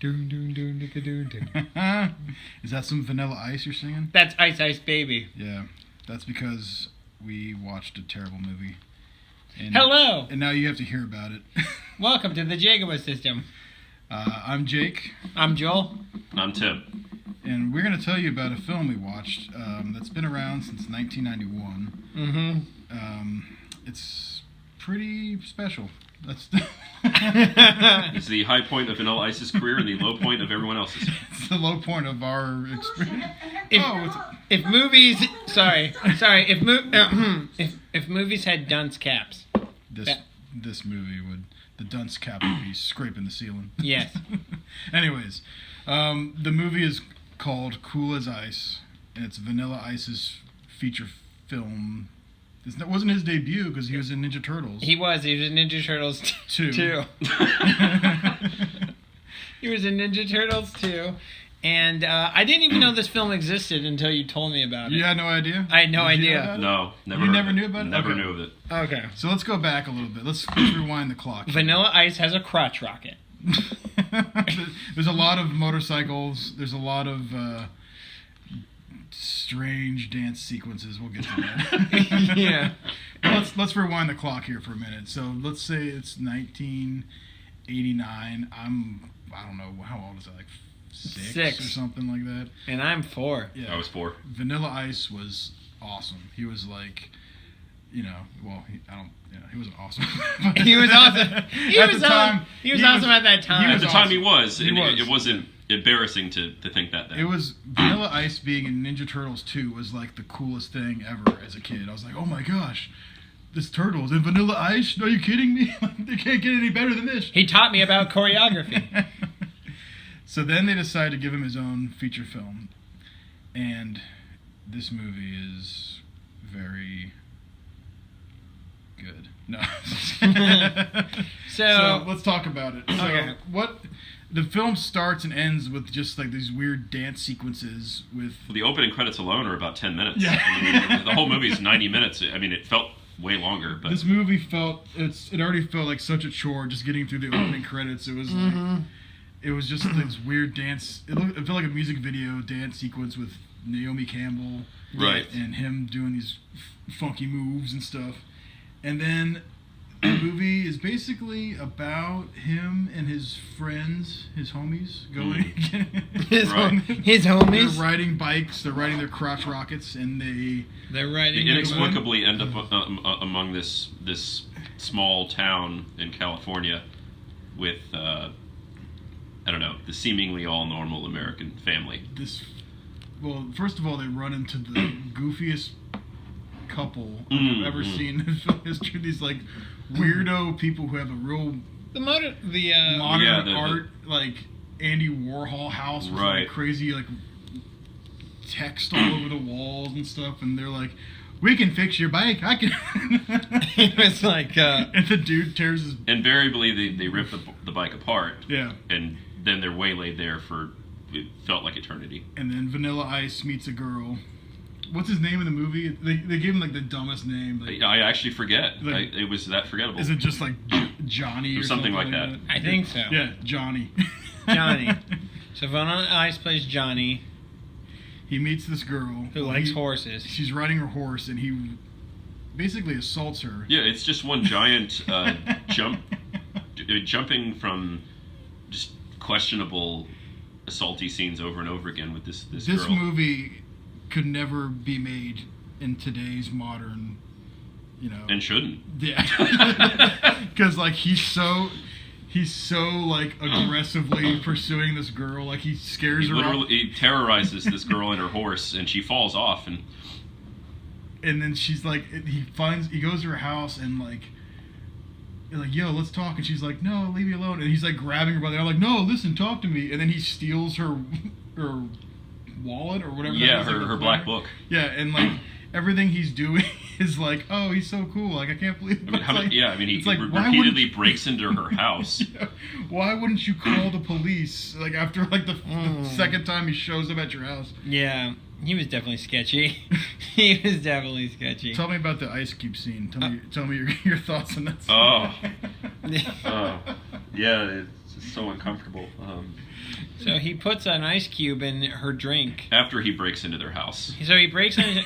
Doon, doon, doon, doon, doon, doon. Is that some Vanilla Ice you're singing? That's Ice Ice Baby. Yeah, that's because we watched a terrible movie. And, Hello. And now you have to hear about it. Welcome to the Jagoba System. I'm Jake. I'm Joel. I'm Tim. And we're going to tell you about a film we watched that's been around since 1991. It's pretty special. That's It's the high point of Vanilla Ice's career and the low point of everyone else's. It's the low point of our experience. If movies, if movies had dunce caps. This movie would, the dunce cap would be scraping the ceiling. Yes. Anyways, the movie is called Cool as Ice, and it's Vanilla Ice's feature film. That wasn't his debut because he was in Ninja Turtles. He was in Ninja Turtles 2. He was in Ninja Turtles 2. And I didn't even know this film existed until you told me about it. You had no idea? I had no idea. No, never. You never knew about it? Never knew of it. Okay. So let's go back a little bit. Let's rewind the clock. Vanilla Ice has a crotch rocket. There's a lot of motorcycles. There's a lot of strange dance sequences. We'll get to that. Yeah. Let's rewind the clock here for a minute. So let's say it's 1989. I don't know, how old is that? Like six or something like that. And I'm 4. Yeah. I was 4. Vanilla Ice was awesome. He was like, he wasn't awesome. He was awesome. He was awesome at that time. At the time he was. He was. It wasn't embarrassing to think that then. It was Vanilla Ice being in Ninja Turtles 2 was like the coolest thing ever as a kid. I was like, oh my gosh, this Turtles and Vanilla Ice? Are you kidding me? They can't get any better than this. He taught me about choreography. So then they decided to give him his own feature film. And this movie is very good. No. So let's talk about it. Okay. The film starts and ends with just like these weird dance sequences with... Well, the opening credits alone are about 10 minutes. Yeah. I mean, the whole movie is 90 minutes. I mean, it felt way longer. But this movie it already felt like such a chore just getting through the opening credits. It was like, it was just this weird dance. It felt like a music video dance sequence with Naomi Campbell. Right. And him doing these funky moves and stuff. And then the movie is basically about him and his friends, his homies, going. His homies. They're riding bikes. They're riding their crotch rockets, and they're riding. They inexplicably end up among this small town in California with I don't know, the seemingly all normal American family. Well, first of all, they run into the goofiest couple I've ever seen in film history. These like weirdo people who have a real modern art, like Andy Warhol house with like crazy like text all over the walls and stuff, and they're like, "We can fix your bike. I can." It was like, and the dude tears his. Invariably, they rip the bike apart. Yeah. And then they're waylaid there for it felt like eternity. And then Vanilla Ice meets a girl. What's his name in the movie? They gave him like the dumbest name. Like, I actually forget. Like, it was that forgettable. Is it just like Johnny or something like that? I think so. Yeah, Johnny. Johnny. So Vanilla Ice plays Johnny. He meets this girl who likes horses. She's riding her horse, and he basically assaults her. Yeah, it's just one giant jumping from just questionable assaulty scenes over and over again with this girl. This movie could never be made in today's modern, and shouldn't. Yeah, because like he's so like aggressively pursuing this girl, like he scares her. He terrorizes this girl and her horse, and she falls off, and then she's like, he goes to her house and like, yo, let's talk, and she's like, no, leave me alone, and he's like grabbing her by the arm, like, no, listen, talk to me, and then he steals her wallet or whatever. Yeah, that is, her black book. Yeah, and like everything he's doing is like, oh, he's so cool. Like I can't believe. He like, repeatedly breaks into her house. Yeah, why wouldn't you call the police? Like after like the second time he shows up at your house. Yeah, he was definitely sketchy. He was definitely sketchy. Tell me about the ice cube scene. Tell me your thoughts on that. Oh, yeah. This is so uncomfortable. So he puts an ice cube in her drink. After he breaks into their house. So he breaks in.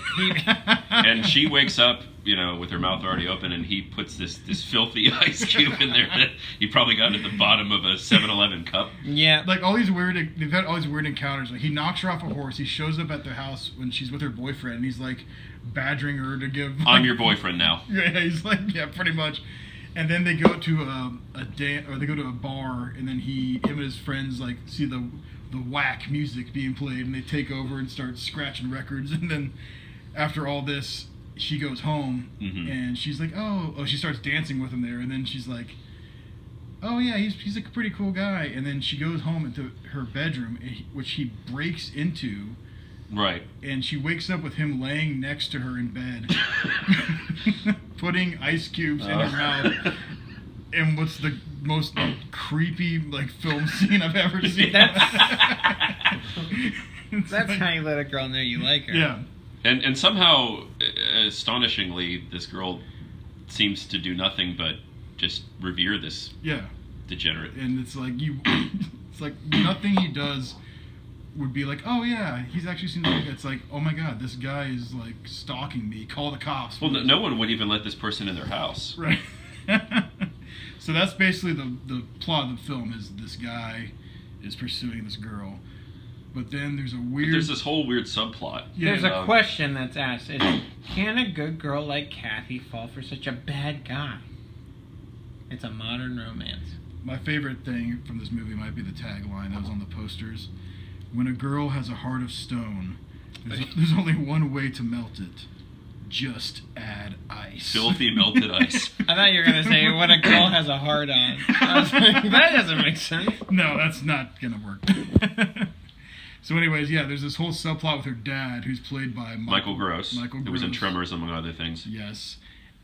And she wakes up, with her mouth already open, and he puts this filthy ice cube in there that he probably got at the bottom of a 7-Eleven cup. Yeah. Like they've had all these weird encounters. Like he knocks her off a horse. He shows up at their house when she's with her boyfriend, and he's like badgering her to give. I'm your boyfriend now. Yeah, he's like, yeah, pretty much. And then they go to they go to a bar, and then him and his friends like see the whack music being played, and they take over and start scratching records. And then after all this, she goes home, and she's like, she starts dancing with him there, and then she's like, oh yeah, he's a pretty cool guy. And then she goes home into her bedroom, which he breaks into. Right. And she wakes up with him laying next to her in bed, putting ice cubes in her mouth. And what's the most creepy film scene I've ever seen? That's like, how you let a girl know you like her. Yeah. And somehow, astonishingly, this girl seems to do nothing but just revere this degenerate. And it's like it's like nothing he does would be like, oh yeah, he's actually seems like it's like, oh my god, this guy is like stalking me. Call the cops. Well, no one would even let this person in their house. Right. So that's basically the plot of the film is this guy is pursuing this girl. But then there's there's this whole weird subplot. Yeah, there's a question that's asked. Can a good girl like Kathy fall for such a bad guy? It's a modern romance. My favorite thing from this movie might be the tagline that was on the posters. When a girl has a heart of stone, there's only one way to melt it. Just add ice. Filthy melted ice. I thought you were going to say when a girl has a heart on. I was like, that doesn't make sense. No, that's not going to work. So anyways, yeah, there's this whole subplot with her dad, who's played by Michael Gross. Michael Gross. Who was in Tremors, among other things. Yes.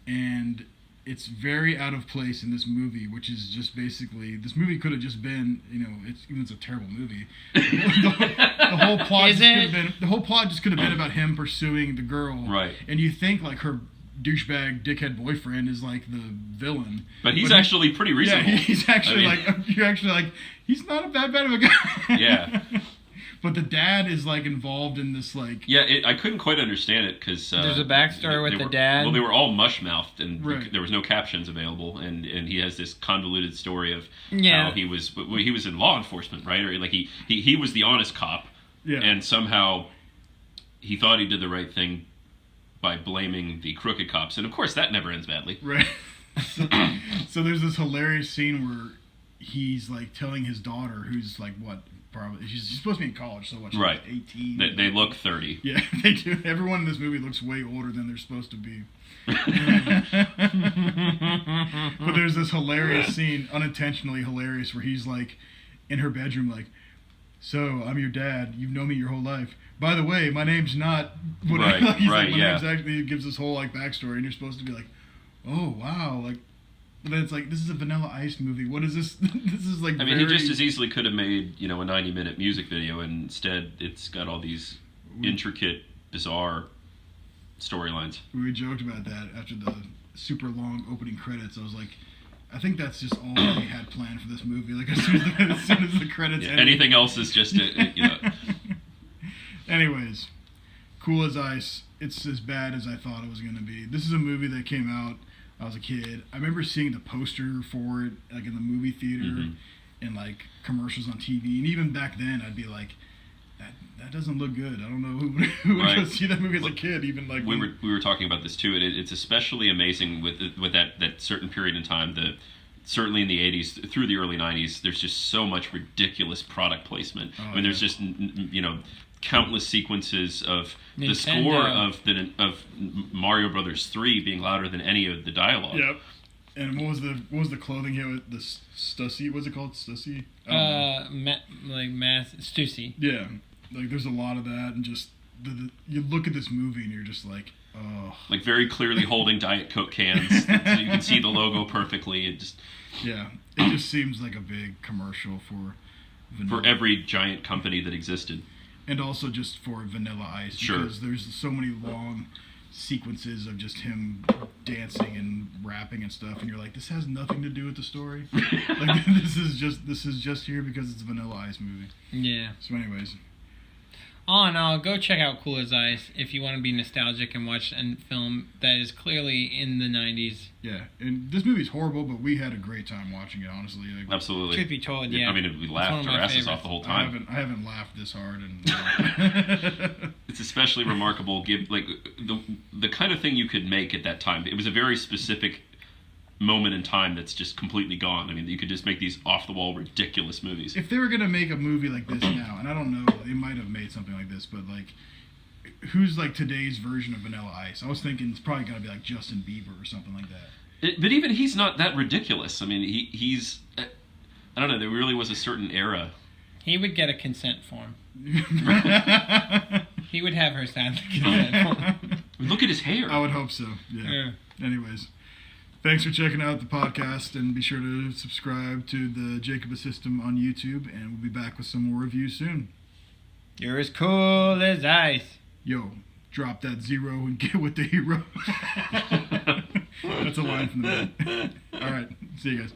And it's very out of place in this movie, which is just basically, this movie could have just been, it's a terrible movie. The whole plot just could have been about him pursuing the girl. Right. And you think like her douchebag dickhead boyfriend is like the villain. But he's actually pretty reasonable. Yeah, he's actually you're actually like, he's not that bad of a guy. Yeah. But the dad is like involved in this like. Yeah, I couldn't quite understand it because there's a backstory with the dad. Well, they were all mush mouthed and right. There was no captions available, and he has this convoluted story of how he was in law enforcement, right? Or like he was the honest cop, and somehow he thought he did the right thing by blaming the crooked cops, and of course that never ends badly. Right. So there's this hilarious scene where he's like telling his daughter, who's like what. Probably she's supposed to be in college, so what? She's right. 18. They look 30. Yeah, they do. Everyone in this movie looks way older than they're supposed to be. But there's this hilarious scene, unintentionally hilarious, where he's like in her bedroom, like, "So I'm your dad. You've known me your whole life. By the way, my name's not." Right. He's right. Like, my yeah. name's actually. He gives this whole like backstory, and you're supposed to be like, "Oh wow!" Like. But then it's like, this is a Vanilla Ice movie. What is this? This is like. I mean, he just as easily could have made a 90-minute music video, and instead it's got all these intricate, bizarre storylines. We joked about that after the super long opening credits. I was like, I think that's just all we had planned for this movie. Like as soon as the credits ended. Anything else is just Anyways, Cool as Ice. It's as bad as I thought it was going to be. This is a movie that came out. I was a kid. I remember seeing the poster for it, like in the movie theater, and like commercials on TV. And even back then, I'd be like, "That doesn't look good." I don't know who would go see that movie as a kid. Even like we were talking about this too. It's especially amazing with that certain period in time. Certainly in the 80s through the early 90s, there's just so much ridiculous product placement. I mean, there's just countless sequences of Nintendo. The score of Mario Brothers 3 being louder than any of the dialogue. Yep. And what was the clothing here? The Stussy? What's it called? Stussy? Stussy. Yeah. Like there's a lot of that, and just you look at this movie and you're just like, oh. Like very clearly holding Diet Coke cans, so you can see the logo perfectly. It just seems like a big commercial for Vanilla. For every giant company that existed. And also just for Vanilla Ice, sure. Because there's so many long sequences of just him dancing and rapping and stuff, and you're like, this has nothing to do with the story. Like this is just here because it's a Vanilla Ice movie. Yeah. So anyways. All in all, go check out Cool as Ice if you want to be nostalgic and watch a film that is clearly in the 90s. Yeah, and this movie's horrible, but we had a great time watching it, honestly. Like, Absolutely. Truth be told, yeah. I mean, we laughed our asses off the whole time. I haven't laughed this hard. It's especially remarkable, like the kind of thing you could make at that time. It was a very specific moment in time that's just completely gone. I mean, you could just make these off-the-wall, ridiculous movies. If they were going to make a movie like this now, and I don't know, they might have made something like this, but like, who's like today's version of Vanilla Ice? I was thinking it's probably going to be like Justin Bieber or something like that. But even he's not that ridiculous. I mean, he's... I don't know, there really was a certain era. He would get a consent form. He would have her sign the consent form. Look at his hair. I would hope so, yeah. Anyways, thanks for checking out the podcast, and be sure to subscribe to the Jacob System on YouTube, and we'll be back with some more reviews soon. You're as cool as ice. Yo, drop that zero and get with the hero. That's a line from the movie. All right, see you guys.